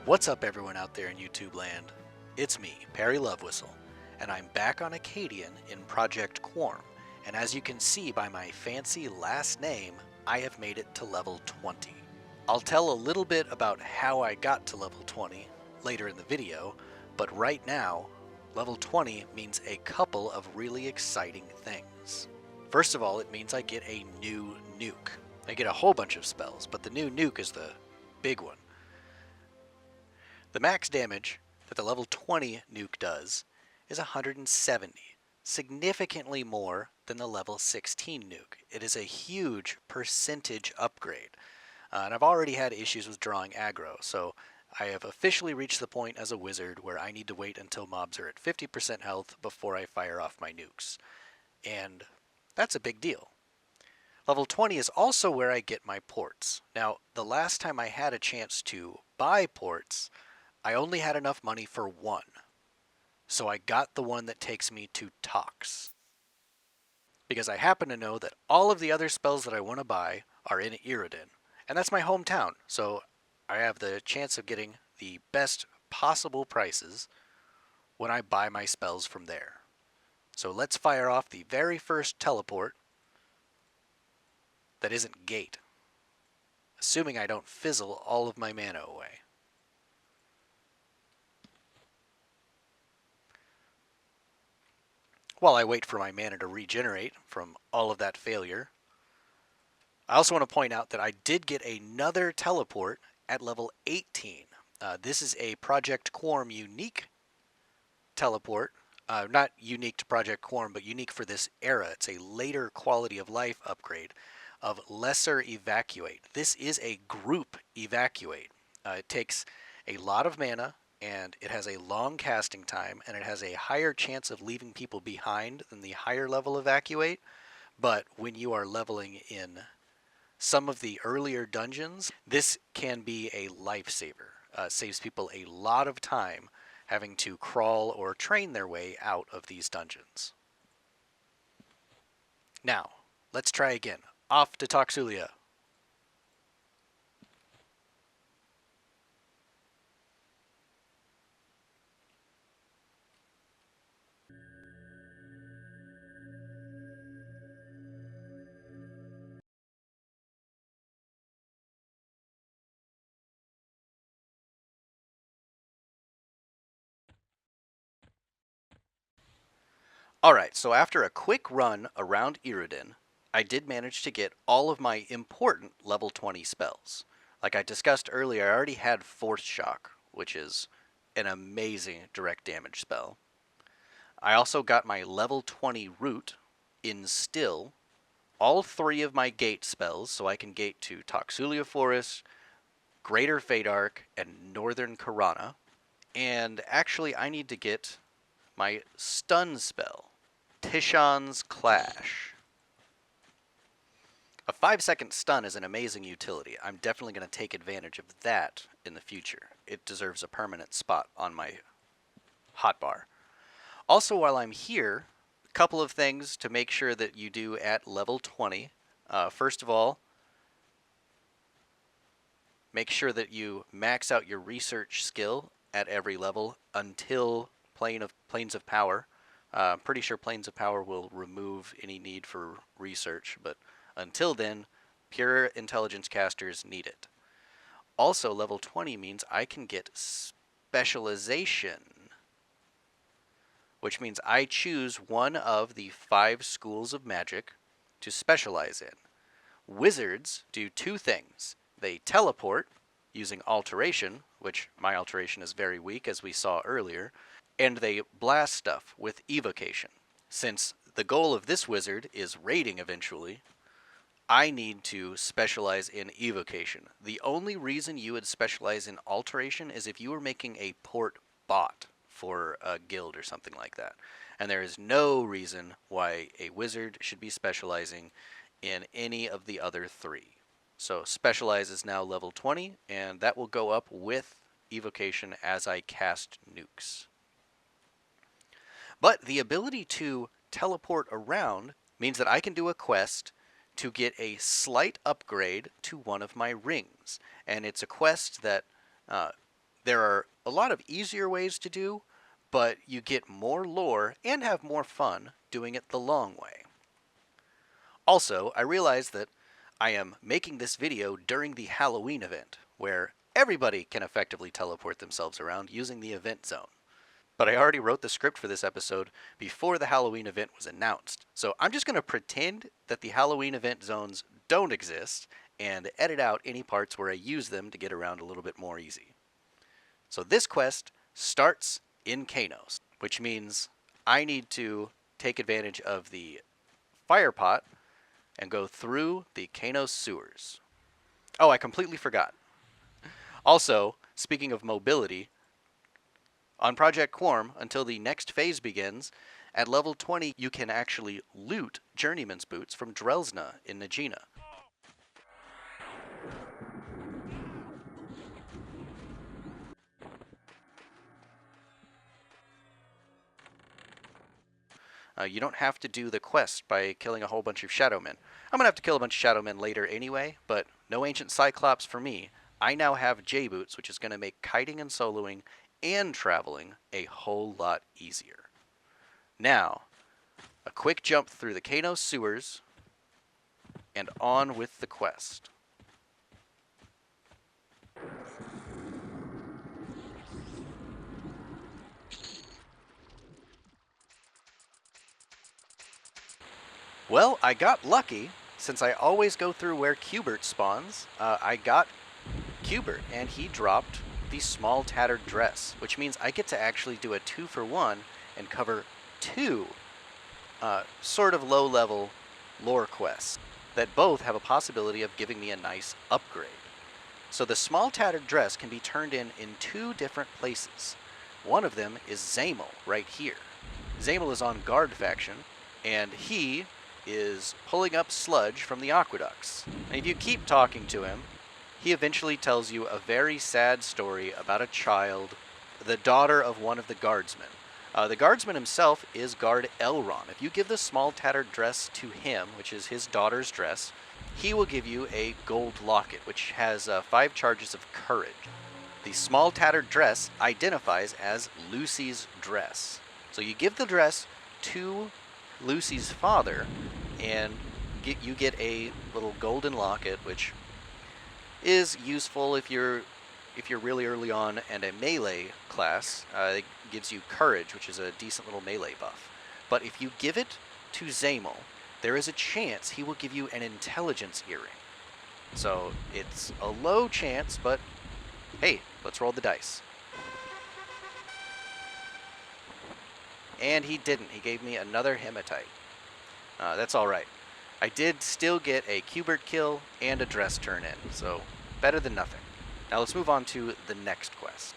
What's up everyone out there in YouTube land? It's me, Perry Lovewhistle, and I'm back on Akkadian in Project Quarm, and as you can see by my fancy last name, I have made it to level 20. I'll tell a little bit about how I got to level 20 later in the video, but right now, level 20 means a couple of really exciting things. First of all, it means I get a new nuke. I get a whole bunch of spells, but the new nuke is the big one. The max damage that the level 20 nuke does is 170, significantly more than the level 16 nuke. It is a huge percentage upgrade, and I've already had issues with drawing aggro, so I have officially reached the point as a wizard where I need to wait until mobs are at 50% health before I fire off my nukes, and that's a big deal. Level 20 is also where I get my ports. Now, the last time I had a chance to buy ports, I only had enough money for one, so I got the one that takes me to Tox. Because I happen to know that all of the other spells that I want to buy are in Iridan, and that's my hometown, so I have the chance of getting the best possible prices when I buy my spells from there. So let's fire off the very first teleport that isn't Gate, assuming I don't fizzle all of my mana away. While I wait for my mana to regenerate from all of that failure, I also want to point out that I did get another teleport at level 18. This is a Project Quarm unique teleport. Not unique to Project Quarm, but unique for this era. It's a later quality of life upgrade of Lesser Evacuate. This is a group evacuate. It takes a lot of mana, and it has a long casting time, and it has a higher chance of leaving people behind than the higher level evacuate. But when you are leveling in some of the earlier dungeons, this can be a lifesaver. Saves people a lot of time having to crawl or train their way out of these dungeons. Now, let's try again. Off to Toxulia. Alright, so after a quick run around Iridan, I did manage to get all of my important level 20 spells. Like I discussed earlier, I already had Force Shock, which is an amazing direct damage spell. I also got my level 20 Root, Instill, all three of my gate spells, so I can gate to Toxulia Forest, Greater Fadark, and Northern Karana. And actually, I need to get my stun spell, Tishan's Clash. A 5-second stun is an amazing utility. I'm definitely going to take advantage of that in the future. It deserves a permanent spot on my hotbar. Also, while I'm here, a couple of things to make sure that you do at level 20. First of all, make sure that you max out your research skill at every level until Planes of Power. I'm pretty sure Planes of Power will remove any need for research, but until then, pure intelligence casters need it. Also, level 20 means I can get specialization, which means I choose one of the 5 schools of magic to specialize in. Wizards do 2 things. They teleport using alteration, which my alteration is very weak as we saw earlier, and they blast stuff with evocation. Since the goal of this wizard is raiding eventually, I need to specialize in evocation. The only reason you would specialize in alteration is if you were making a port bot for a guild or something like that. And there is no reason why a wizard should be specializing in any of the other 3. So specialize is now level 20, and that will go up with evocation as I cast nukes. But the ability to teleport around means that I can do a quest to get a slight upgrade to one of my rings. And it's a quest that There are a lot of easier ways to do, but you get more lore and have more fun doing it the long way. Also, I realized that I am making this video during the Halloween event, where everybody can effectively teleport themselves around using the event zone. But I already wrote the script for this episode before the Halloween event was announced, so I'm just going to pretend that the Halloween event zones don't exist and edit out any parts where I use them to get around a little bit more easy. So this quest starts in Kanos, which means I need to take advantage of the fire pot and go through the Kanos sewers. Oh, I completely forgot. Also, speaking of mobility, on Project Quarm, until the next phase begins, at level 20 you can actually loot Journeyman's boots from Drelsna in Najina. You don't have to do the quest by killing a whole bunch of Shadowmen. I'm going to have to kill a bunch of Shadowmen later anyway, but no Ancient Cyclops for me. I now have J-Boots, which is going to make kiting and soloing and traveling a whole lot easier. Now, a quick jump through the Kanos sewers, and on with the quest. Well, I got lucky. Since I always go through where Qbert spawns, I got Qbert, and he dropped the small tattered dress, which means I get to actually do a 2-for-1 and cover 2 sort of low-level lore quests that both have a possibility of giving me a nice upgrade. So the small tattered dress can be turned in 2 different places. One of them is Zamel, right here. Zamel is on guard faction, and he is pulling up sludge from the aqueducts. And if you keep talking to him, he eventually tells you a very sad story about a child, the daughter of one of the guardsmen. The guardsman himself is Guard Elron. If you give the small tattered dress to him, which is his daughter's dress, he will give you a gold locket, which has 5 charges of courage. The small tattered dress identifies as Lucy's dress. So you give the dress to Lucy's father, and you get a little golden locket, which is useful if you're really early on and a melee class. It gives you courage, which is a decent little melee buff. But if you give it to Zamel, there is a chance he will give you an intelligence earring. So it's a low chance, but hey, let's roll the dice. And he didn't. He gave me another hematite. That's alright. I did still get a Qbert kill and a dress turn in, so better than nothing. Now let's move on to the next quest.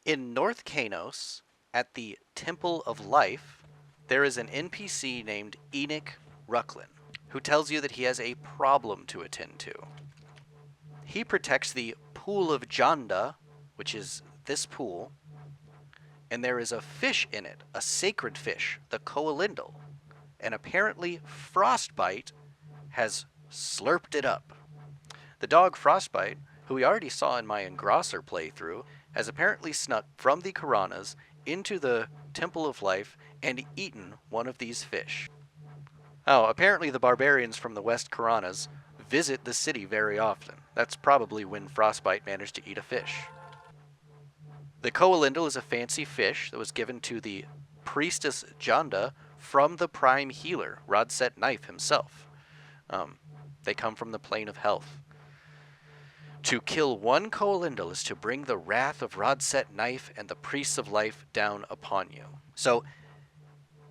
In North Kanos, at the Temple of Life, there is an NPC named Enoch Rucklin, who tells you that he has a problem to attend to. He protects the Pool of Janda, which is this pool, and there is a fish in it, a sacred fish, the Coelindel, and apparently Frostbite has slurped it up. The dog Frostbite, who we already saw in my Engrosser playthrough, has apparently snuck from the Karanas into the Temple of Life and eaten one of these fish. Oh, apparently the barbarians from the West Karanas visit the city very often. That's probably when Frostbite managed to eat a fish. The Coelindel is a fancy fish that was given to the Priestess Janda from the Prime Healer, Rodset Knife himself. They come from the Plane of Health. To kill one Coelindel is to bring the wrath of Rodset Knife and the Priests of Life down upon you. So,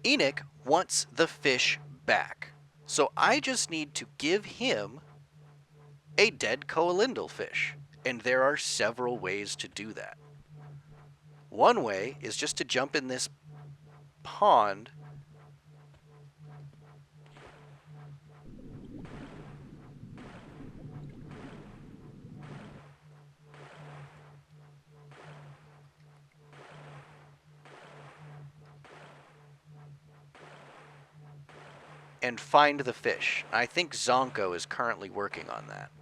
Enoch wants the fish back. So I just need to give him a dead Coelindel fish. And there are several ways to do that. One way is just to jump in this pond and find the fish. I think Zonko is currently working on that.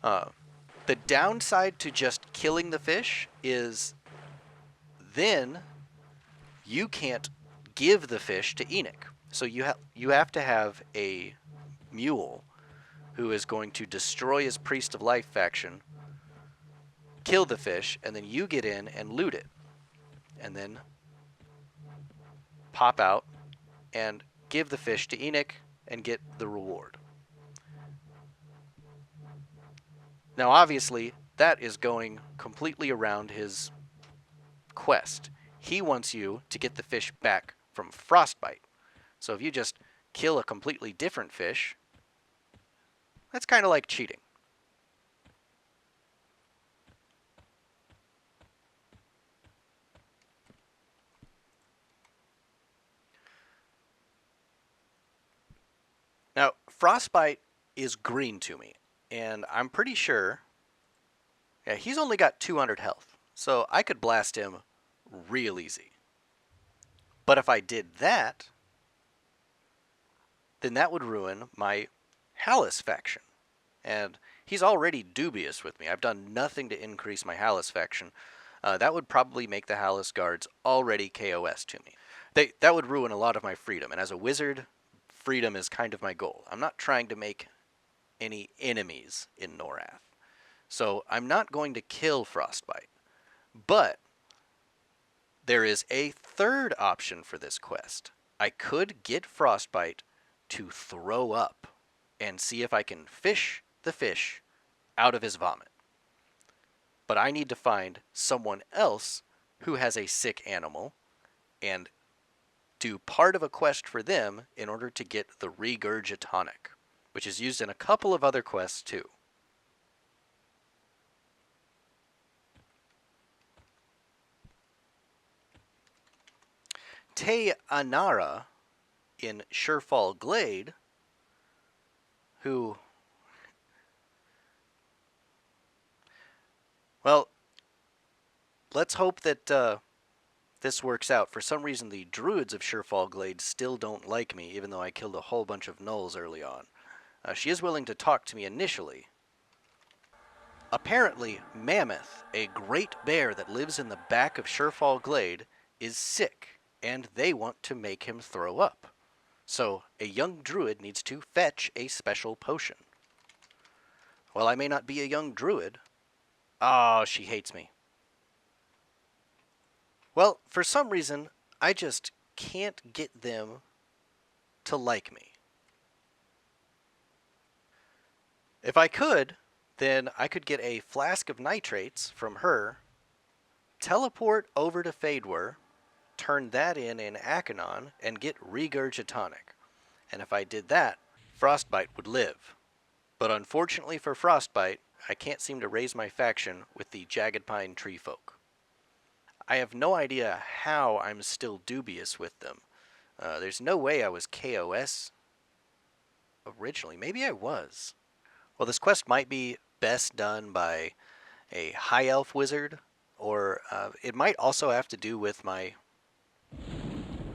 The downside to just killing the fish is then you can't give the fish to Enoch. So you have to have a mule who is going to destroy his Priest of Life faction, kill the fish, and then you get in and loot it. And then pop out and give the fish to Enoch and get the reward. Now, obviously, that is going completely around his quest. He wants you to get the fish back from Frostbite. So if you just kill a completely different fish, that's kind of like cheating. Now, Frostbite is green to me, and I'm pretty sure, yeah, he's only got 200 health, so I could blast him real easy. But if I did that, then that would ruin my Hallis faction. And he's already dubious with me. I've done nothing to increase my Hallis faction. That would probably make the Hallis guards already KOS to me. That would ruin a lot of my freedom. And as a wizard, freedom is kind of my goal. I'm not trying to make any enemies in Norath. So I'm not going to kill Frostbite. But there is a third option for this quest. I could get Frostbite to throw up and see if I can fish the fish out of his vomit. But I need to find someone else who has a sick animal and do part of a quest for them in order to get the Regurgitonic, which is used in a couple of other quests too. Te Anara in Surefall Glade, who, well, let's hope that this works out. For some reason, the druids of Surefall Glade still don't like me, even though I killed a whole bunch of gnolls early on. She is willing to talk to me initially. Apparently, Mammoth, a great bear that lives in the back of Surefall Glade, is sick, and they want to make him throw up. So, a young druid needs to fetch a special potion. Well, I may not be a young druid. Oh, she hates me. Well, for some reason, I just can't get them to like me. If I could, then I could get a flask of nitrates from her, teleport over to Fadewar, turn that in Akkadian, and get Regurgitonic. And if I did that, Frostbite would live. But unfortunately for Frostbite, I can't seem to raise my faction with the Jagged Pine Tree Folk. I have no idea how I'm still dubious with them. There's no way I was KOS originally. Maybe I was. Well, this quest might be best done by a high elf wizard, or it might also have to do with my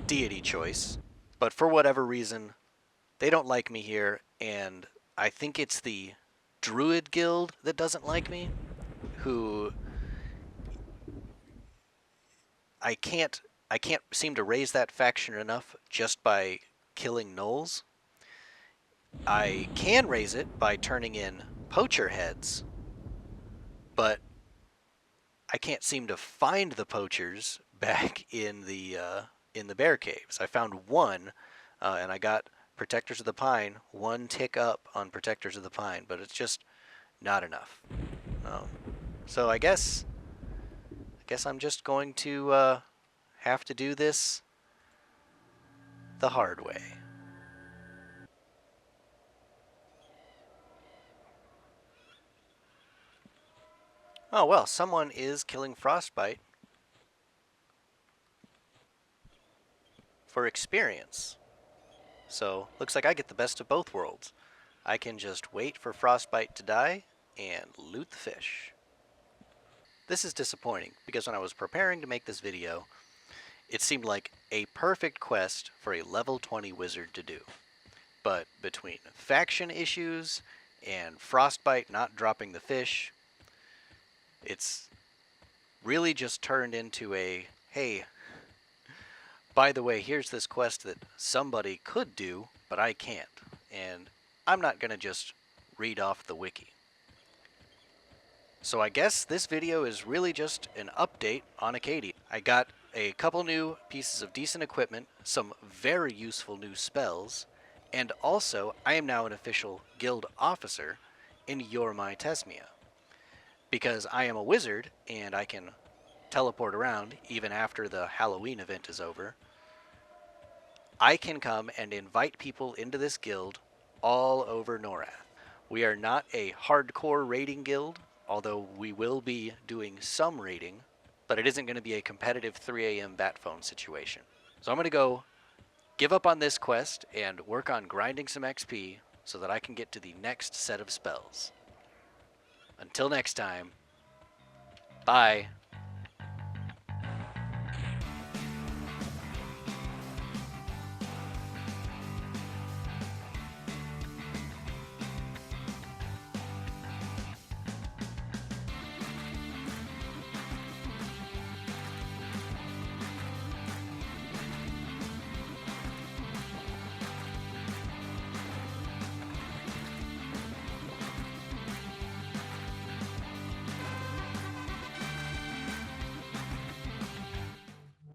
deity choice. But for whatever reason, they don't like me here, and I think it's the Druid Guild that doesn't like me, who I can't seem to raise that faction enough just by killing gnolls. I can raise it by turning in poacher heads, but I can't seem to find the poachers back in the bear caves. I found one, and I got Protectors of the Pine, one tick up on Protectors of the Pine, but it's just not enough. So I guess I'm just going to have to do this the hard way. Oh well, someone is killing Frostbite for experience. So, looks like I get the best of both worlds. I can just wait for Frostbite to die and loot the fish. This is disappointing, because when I was preparing to make this video, it seemed like a perfect quest for a level 20 wizard to do. But between faction issues and Frostbite not dropping the fish. It's really just turned into a, hey, by the way, here's this quest that somebody could do, but I can't. And I'm not going to just read off the wiki. So I guess this video is really just an update on Akkadian. I got a couple new pieces of decent equipment, some very useful new spells, and also I am now an official guild officer in Yoremy Tessmia. Because I am a wizard and I can teleport around even after the Halloween event is over, I can come and invite people into this guild all over Norath. We are not a hardcore raiding guild, although we will be doing some raiding, but it isn't going to be a competitive 3 a.m. bat phone situation. So I'm going to go give up on this quest and work on grinding some XP so that I can get to the next set of spells. Until next time, bye.